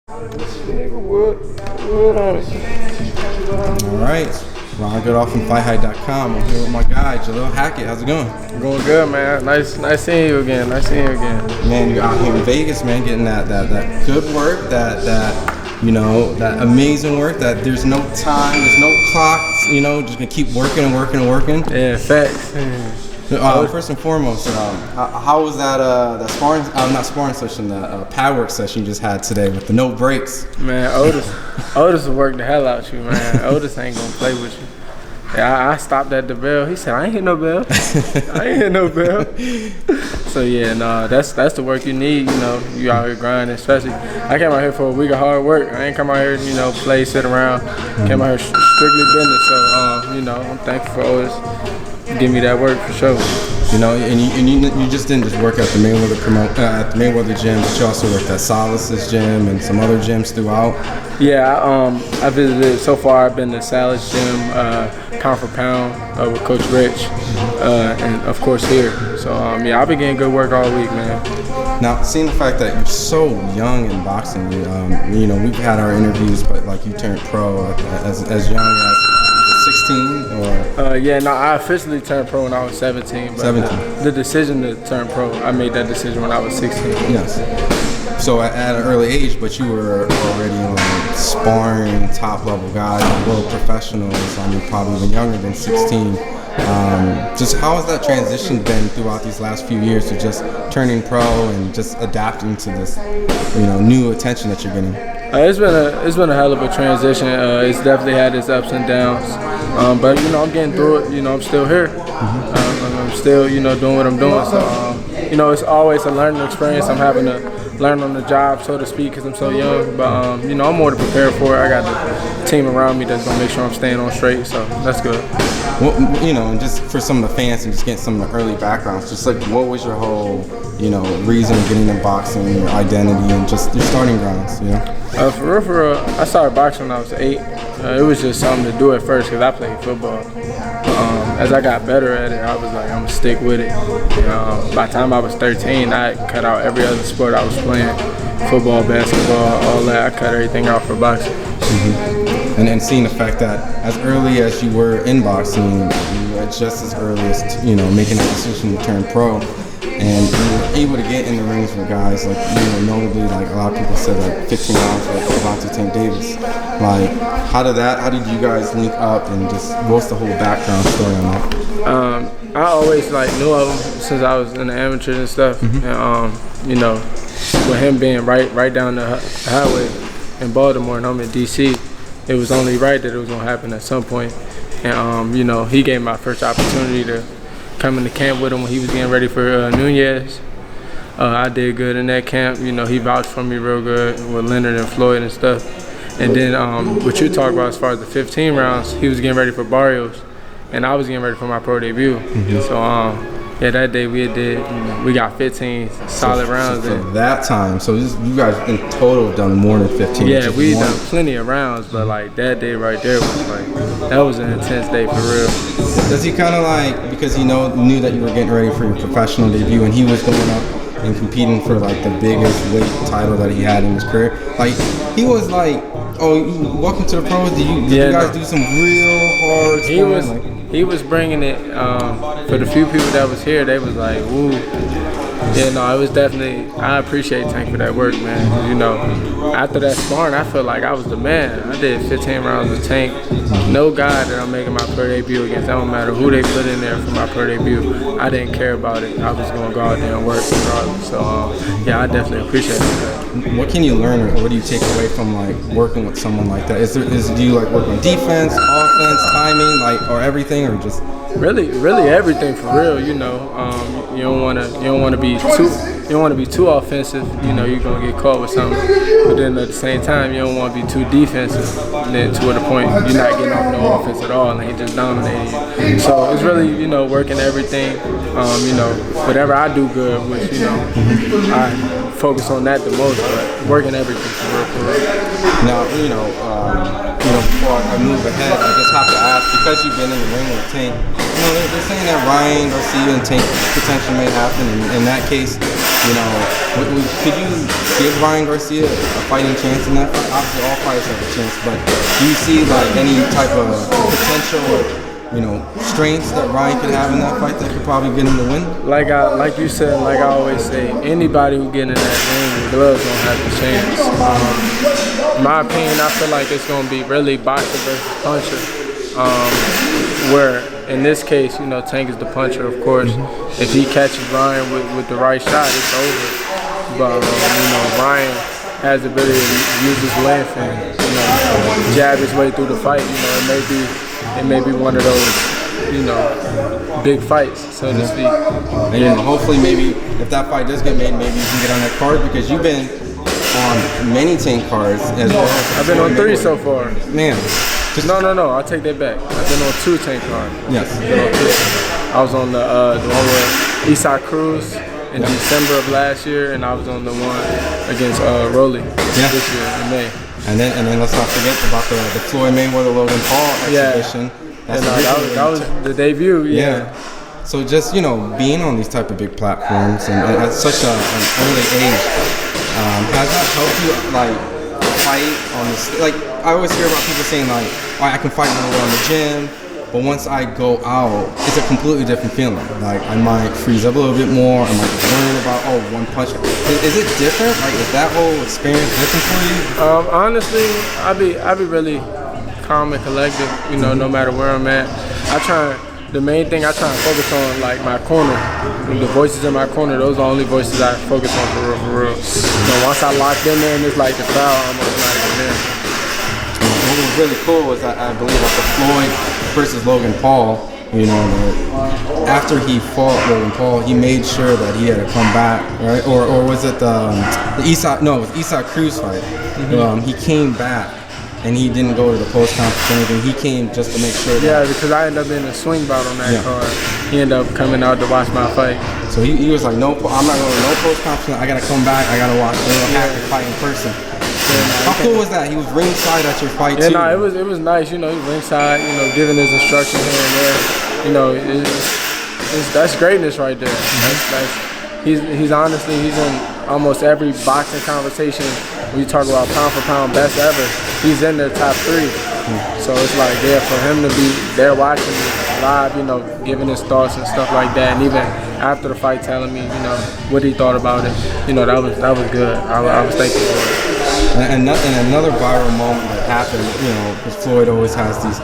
All right. Ron Goodall from FightHype.com. I'm here with my guy, Jalil Hackett. How's it going? Going good, man. Nice seeing you again. Man, you're out here in Vegas, man, getting that good work, that amazing work. That there's no time, there's no clock. Just gonna keep working and working and working. Yeah, facts. First and foremost, how was that sparring? Not sparring session, the pad work session you just had today with the no breaks? Man, Otis will work the hell out you, man. Otis ain't gonna play with you. Yeah, I stopped at the bell. He said, "I ain't hit no bell. So yeah, no, that's the work you need. You out here grinding. Especially, I came out here for a week of hard work. I ain't come out here, play, sit around. Came out here strictly business. So, I'm thankful for Otis. Give me that work for sure. And you just didn't just work at the Mayweather gym, but you also worked at Salas's gym and some other gyms throughout. Yeah, I visited. So far, I've been to Salas gym, pound for pound with Coach Rich, and of course here. So I've been getting good work all week, man. Now, seeing the fact that you're so young in boxing, we've had our interviews, but like you turned pro as young as 16 or? I officially turned pro when I was 17. But 17. The decision to turn pro, I made that decision when I was 16. Yes. So at an early age, but you were already sparring top level guys, world professionals. Probably even younger than 16. Just how has that transition been throughout these last few years to just turning pro and just adapting to this, new attention that you're getting? It's been a hell of a transition. It's definitely had its ups and downs, but I'm getting through it. I'm still here. I'm still doing what I'm doing. So it's always a learning experience. I'm having to learn on the job, so to speak, because I'm so young. But I'm more to prepare for it. I got the team around me that's gonna make sure I'm staying on straight. So that's good. Well, and just for some of the fans and just getting some of the early backgrounds, just like what was your whole, reason of getting in boxing, your identity, and just your starting grounds, For real, I started boxing when I was 8. It was just something to do at first because I played football. As I got better at it, I was like, I'm gonna stick with it. By the time I was 13, I cut out every other sport I was playing. Football, basketball, all that. I cut everything out for boxing. Mm-hmm. And then seeing the fact that as early as you were in boxing, you were just as early as, making a decision to turn pro. And you were able to get in the rings with guys like, notably, like a lot of people said, like 15 rounds with Gervonta Tank Davis. Like, how did you guys link up, and just what's the whole background story on that? I always knew of him since I was in the amateurs and stuff. Mm-hmm. And with him being right down the highway in Baltimore and I'm in DC, it was only right that it was gonna happen at some point. And he gave me my first opportunity to come into camp with him when he was getting ready for Nunez. I did good in that camp. He vouched for me real good with Leonard and Floyd and stuff. And then what you talk about as far as the 15 rounds, he was getting ready for Barrios, and I was getting ready for my pro debut. Mm-hmm. So that day we got 15 solid rounds. So for that time, so you guys in total have done more than 15. Yeah, we done plenty of rounds, but that day right there was that was an intense day for real. Does he kind of because he knew that you were getting ready for your professional debut, and he was going up and competing for the biggest weight title that he had in his career? He was oh, welcome to the pros. Did you guys do some real hard sparring? He was bringing it. For the few people that was here, they was like, woo. Yeah, no, it was definitely. I appreciate Tank for that work, man. After that sparring, I felt like I was the man. I did 15 rounds with Tank. No guy that I'm making my pro debut against. That don't matter who they put in there for my pro debut. I didn't care about it. I was gonna go out there and work regardless. So I definitely appreciate that. What can you learn, or what do you take away from working with someone like that? Do you work on defense, offense, timing, or everything, or just? Really everything for real. You don't want to be too offensive. You're gonna get caught with something. But then at the same time, you don't want to be too defensive. And then to the point you're not getting off no offense at all, and he just dominating you. So it's really working everything. Whatever I do good, which I focus on that the most, but working everything for real. Now before I move ahead, I just have to ask, because you've been in the ring with Tank. They're saying that Ryan Garcia and Tank potentially may happen. In that case, You know, could you give Ryan Garcia a fighting chance in that fight? Obviously, all fighters have a chance, but do you see like any type of potential, you know, strengths that Ryan could have in that fight that could probably get him the win? Like you said, like I always say, anybody who get in that ring with gloves gonna have a chance. In my opinion, I feel like it's gonna be really boxer versus puncher. Where in this case, you know, Tank is the puncher, of course. If he catches Ryan with the right shot, it's over. But you know, Ryan has the ability to use his length and, you know, jab his way through the fight. You know, it may be one of those, you know, big fights, so to speak. And you know, hopefully, maybe if that fight does get made, maybe you can get on that card, because you've been on many Tank cards as well. I've been on 3 so far. Man. No, I'll take that back. I've been on 2 Tank cards. Yes. I was on the one with Isaac Cruz in December of last year, and I was on the one against Rolly this year in May. And then let's not forget about the Floyd Mayweather Logan Paul exhibition. That was the debut. Yeah. So just, you know, being on these type of big platforms and at such an early age, has that helped you like fight on this? Like, I always hear about people saying like, oh, I can fight when we're in the gym, but once I go out, it's a completely different feeling. Like, I might freeze up a little bit more. I might be worrying about, one punch. Is it different? Like, is that whole experience different for you? Honestly, I be really calm and collective. You know, no matter where I'm at. The main thing I try to focus on, like my corner, the voices in my corner. Those are the only voices I focus on for real. You know, once I lock them in, it's like the crowd almost not even there. What was really cool was I believe at the Floyd versus Logan Paul, you know, after he fought Logan Paul, he made sure that he had to come back, right? Or was it the Isaac Cruz fight? He came back and he didn't go to the post conference or anything. He came just to make sure. Yeah, because I ended up being a swing bout on that card. He ended up coming out to watch my fight. So he was like, no, I'm not going to no post conference. I got to come back. I got to watch Jalil Hackett fight in person. How cool was that? He was ringside at your fight too. Yeah, it was nice. You know, he was ringside. You know, giving his instructions here and there. You know, that's greatness right there. He's honestly he's in almost every boxing conversation. When you talk about pound for pound best ever, he's in their top 3. So it's like, for him to be there watching me live, you know, giving his thoughts and stuff like that, and even after the fight telling me, you know, what he thought about it, you know, that was good. I was thankful for it. And another viral moment that happened, you know, because Floyd always has these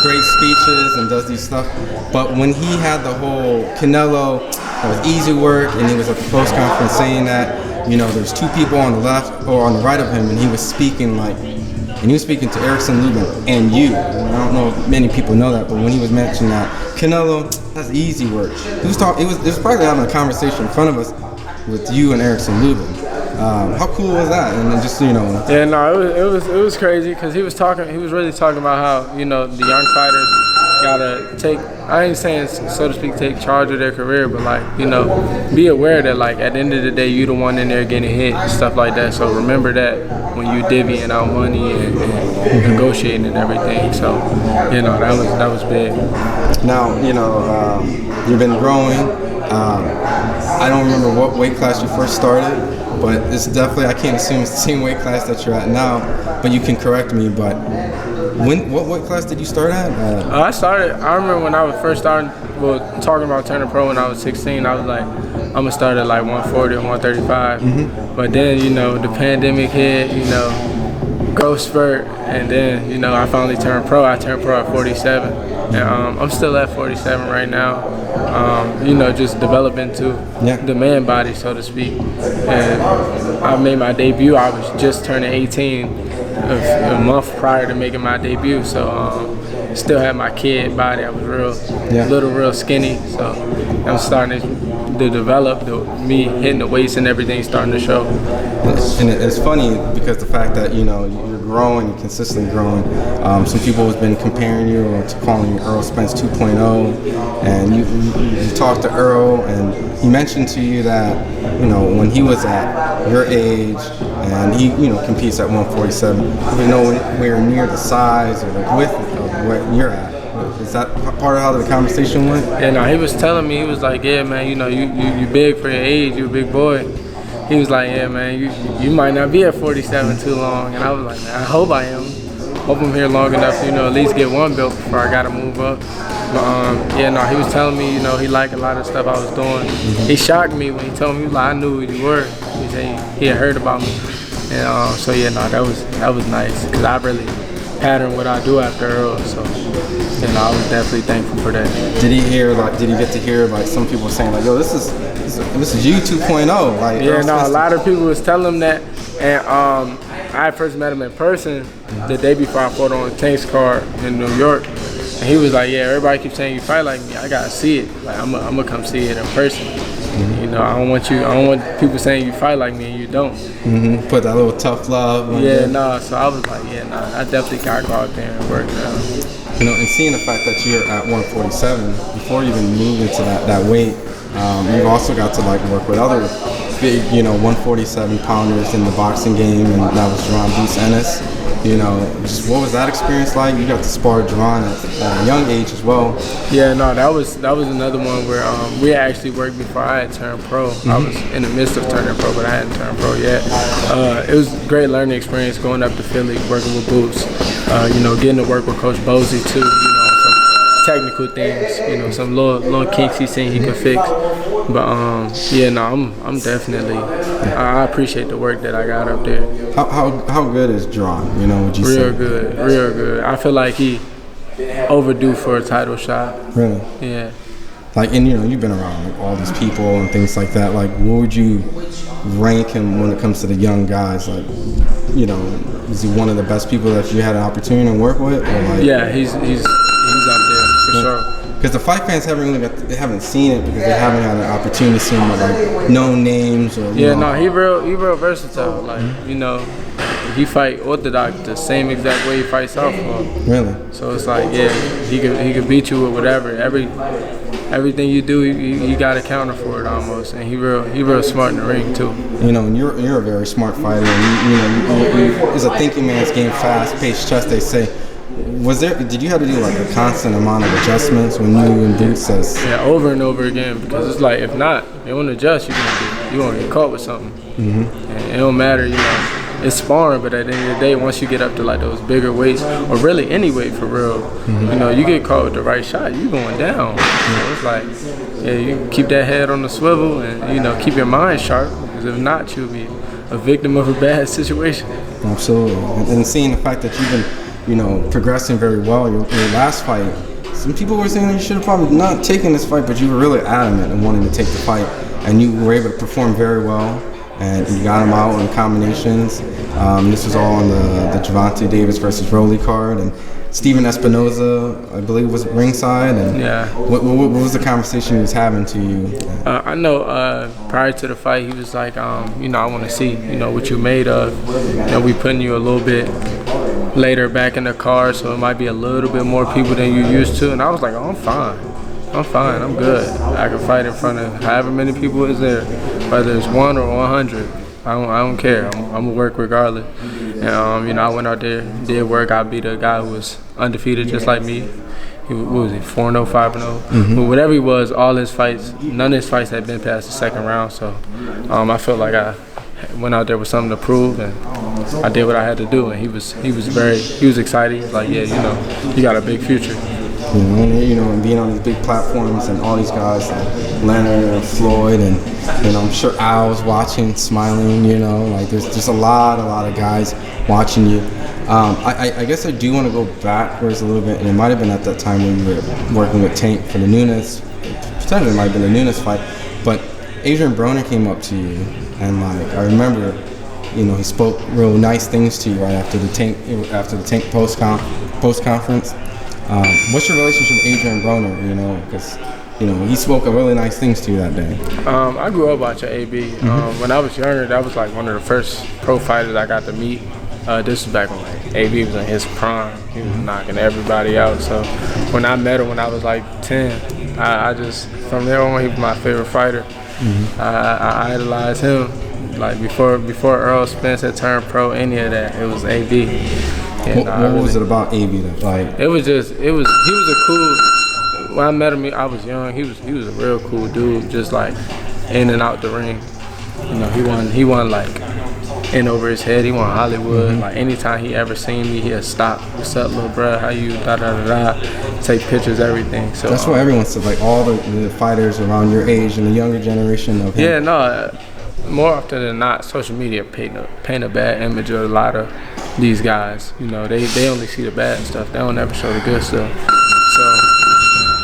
great speeches and does these stuff, but when he had the whole Canelo, that was easy work, and he was at the post conference saying that, you know, there's 2 people on the left or on the right of him, and he was speaking to Erickson Lubin and you. And I don't know if many people know that, but when he was mentioning that, Canelo, that's easy work. He was probably having a conversation in front of us with you and Erickson Lubin. How cool was that? And then just, you know. Yeah, no, it was crazy because he was really talking about how, you know, the young fighters gotta take, I ain't saying, so to speak, take charge of their career, but like, you know, be aware that like at the end of the day, you the one in there getting hit and stuff like that. So remember that when you divvying out money and negotiating and everything. So, you know, that was big. Now, you know, you've been growing. I don't remember what weight class you first started, but it's definitely, I can't assume it's the same weight class that you're at now, but you can correct me, but what weight class did you start at? I remember when I was first starting, talking about turning pro when I was 16, I was like, I'm gonna start at like 140 or 135. But then, you know, the pandemic hit, you know, growth spurt, and then, you know, I finally turned pro. I turned pro at 47. And I'm still at 47 right now. You know, just developing to the man body, so to speak. And I made my debut. I was just turning 18 a month prior to making my debut. So still had my kid body. I was real skinny. So I'm starting to develop. Me hitting the weights and everything starting to show. And it's funny because the fact that, you know, you're growing, you're consistently growing. Some people have been comparing you to calling you Earl Spence 2.0, and you talked to Earl, and he mentioned to you that, you know, when he was at your age, and he, you know, competes at 147, even though we're near the size or the width of where you're at, Was that part of how the conversation went? Yeah, no, he was telling me, he was like, yeah, man, you know, you big for your age, you a big boy. He was like, yeah, man, you might not be at 47 too long. And I was like, man, I hope I am. Hope I'm here long enough to, you know, at least get one belt before I gotta move up. But yeah, no, he was telling me, you know, he liked a lot of stuff I was doing. He shocked me when he told me, he was like, I knew who you were. He said he had heard about me. And so yeah, no, that was nice, because I really pattern what I do after Earl. So you know, I was definitely thankful for that. Did he get to hear like some people saying like, yo, this is you 2.0? Like, yeah, no, a lot of people was telling him that. And I first met him in person the day before I fought on Tank's card in New York. And he was like, yeah, everybody keeps saying you fight like me. I gotta see it. Like I'm gonna come see it in person. You know, I don't want people saying you fight like me and you don't. Put that little tough love. Yeah, no. So I was like, yeah, no, I definitely gotta go out there and work. You know, and seeing the fact that you're at 147 before you even moved into that weight, you've also got to like work with other big, you know, 147 pounders in the boxing game, and that was Gervonta Ennis. You know, just what was that experience like? You got to spar Gervonta at a young age as well. Yeah, no, that was another one where we actually worked before I had turned pro. I was in the midst of turning pro, but I hadn't turned pro yet. It was a great learning experience going up to Philly, working with Boots. You know, getting to work with Coach Bosey too. You know, some technical things. You know, some little kinks he's seen he could fix. But yeah, no, I'm definitely. I appreciate the work that I got up there. How good is Gervonta? You know, would you say? Real good. I feel like he overdue for a title shot. Really? Yeah. Like, and you know, you've been around like, all these people and things like that. Like, what would you rank him when it comes to the young guys? Like, you know, is he one of the best people that you had an opportunity to work with? Or like, yeah, he's up there for sure. Because the fight fans haven't seen it because they haven't had an opportunity to see him with like known names or. Yeah, no, he real versatile. Like, you know, he fight orthodox the same exact way he fights southpaw. Really? So it's like, yeah, he could beat you with whatever. Everything you do, you got to counter for it almost. And he real smart in the ring too. You know, and you're a very smart fighter. And you it's a thinking man's game, fast-paced chess, they say. Did you have to do like a constant amount of adjustments when you and Boots says? Yeah, over and over again, because it's like, if not, you don't adjust, you're gonna get caught with something. And it don't matter, you know, it's sparring, but at the end of the day, once you get up to like those bigger weights, or really any weight for real, you know, you get caught with the right shot, you going down. So it's like, yeah, you keep that head on the swivel and, you know, keep your mind sharp, because if not, you'll be a victim of a bad situation. Absolutely. And seeing the fact that you've been, you know, progressing very well. Your last fight, some people were saying that you should have probably not taken this fight, but you were really adamant in wanting to take the fight, and you were able to perform very well, and you got him out in combinations. This was all on the Gervonta Davis versus Rolly card, and Steven Espinoza, I believe, was ringside. And yeah. What was the conversation he was having to you? I know prior to the fight, he was like, you know, I want to see, you know, what you made of. You know, we putting you a little bit later back in the card, so it might be a little bit more people than you used to. And I was like, oh, I'm fine, I'm good. I can fight in front of however many people is there, whether it's 1 or 100. I don't care. I'm gonna work regardless. And you know, I went out there, did work. I beat a guy who was undefeated just like me. What was he, 4-0, 5-0? But whatever he was, all his fights, none of his fights had been past the second round. So I felt like I went out there with something to prove, and I did what I had to do. And he was excited. He was like, yeah, you know, you got a big future. You know, and being on these big platforms, and all these guys like Leonard and Floyd, and you know, I'm sure Al's watching, smiling. You know, like there's just a lot of guys watching you. I guess I do want to go backwards a little bit, and it might have been at that time when you were working with Tank for the Nunes. Potentially, it might have been the Nunes fight, but Adrian Broner came up to you, and like I remember, you know, he spoke real nice things to you right after the Tank post conference. What's your relationship with Adrian Broner? You know, because you know he spoke really nice things to you that day. I grew up watching AB. When I was younger, that was like one of the first pro fighters I got to meet. This was back when like AB was in his prime. He was knocking everybody out. So when I met him when I was like 10, I just from there on he was my favorite fighter. I idolized him. Like before Earl Spence had turned pro, any of that, it was AB. Yeah, what was it about AB that like? He was a cool. When I met him, I was young. He was a real cool dude, just like in and out the ring. You know, he won like in over his head. He won Hollywood. Like anytime he ever seen me, he'd stop. What's up, little bruh? How you? Da da da da. Take pictures, everything. So that's what everyone said. Like all the fighters around your age and the younger generation of him. Yeah, no. More often than not, social media paint a bad image of a lot of these guys. You know, they only see the bad stuff. They don't ever show the good stuff. So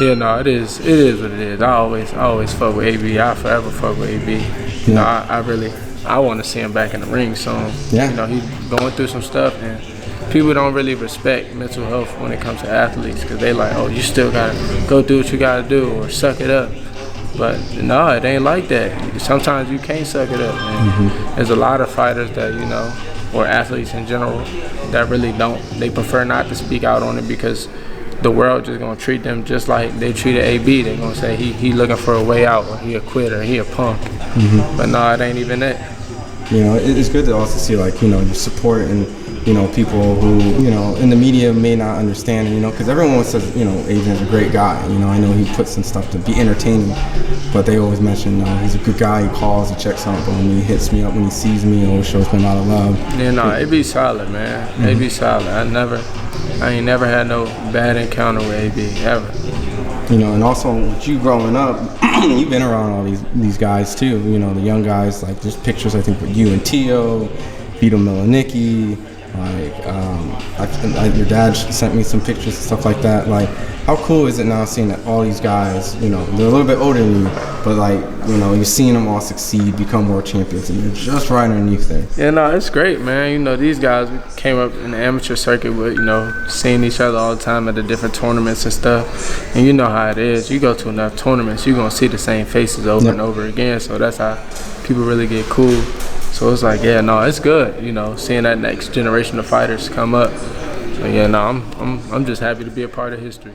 yeah, no, it is what it is. I always fuck with AB. I forever fuck with AB. You know, I want to see him back in the ring soon. Yeah. You know, he's going through some stuff, and people don't really respect mental health when it comes to athletes because they like, oh, you still gotta go do what you gotta do or suck it up. But no, it ain't like that. Sometimes you can't suck it up. And there's a lot of fighters that, you know, or athletes in general, that really don't. They prefer not to speak out on it because the world just gonna treat them just like they treated AB. They gonna say he looking for a way out, or he a quitter, he a punk. But no, it ain't even that. You know, it's good to also see like, you know, your support and, you know, people who, you know, in the media may not understand, you know, because everyone says, you know, Adrian's a great guy. You know, I know he puts in stuff to be entertaining, but they always mention, he's a good guy. He calls, he checks up on me, he hits me up when he sees me, always shows me a lot of love. Yeah, no, AB solid, man. AB solid. I ain't never had no bad encounter with AB ever. You know, and also with you growing up, you've been around all these guys too. You know, the young guys. Like there's pictures I think with you and Tio, Vito Milanicki. Like your dad sent me some pictures and stuff like that. Like, how cool is it now seeing that all these guys, you know, they're a little bit older than you, but like, you know, you're seeing them all succeed, become world champions, and you're just right underneath there. Yeah, no, it's great, man. You know, these guys came up in the amateur circuit with, you know, seeing each other all the time at the different tournaments and stuff. And you know how it is. You go to enough tournaments, you're gonna see the same faces over and over again. So that's how people really get cool. So it's like, yeah, no, it's good, you know, seeing that next generation of fighters come up. So yeah, no, I'm just happy to be a part of history.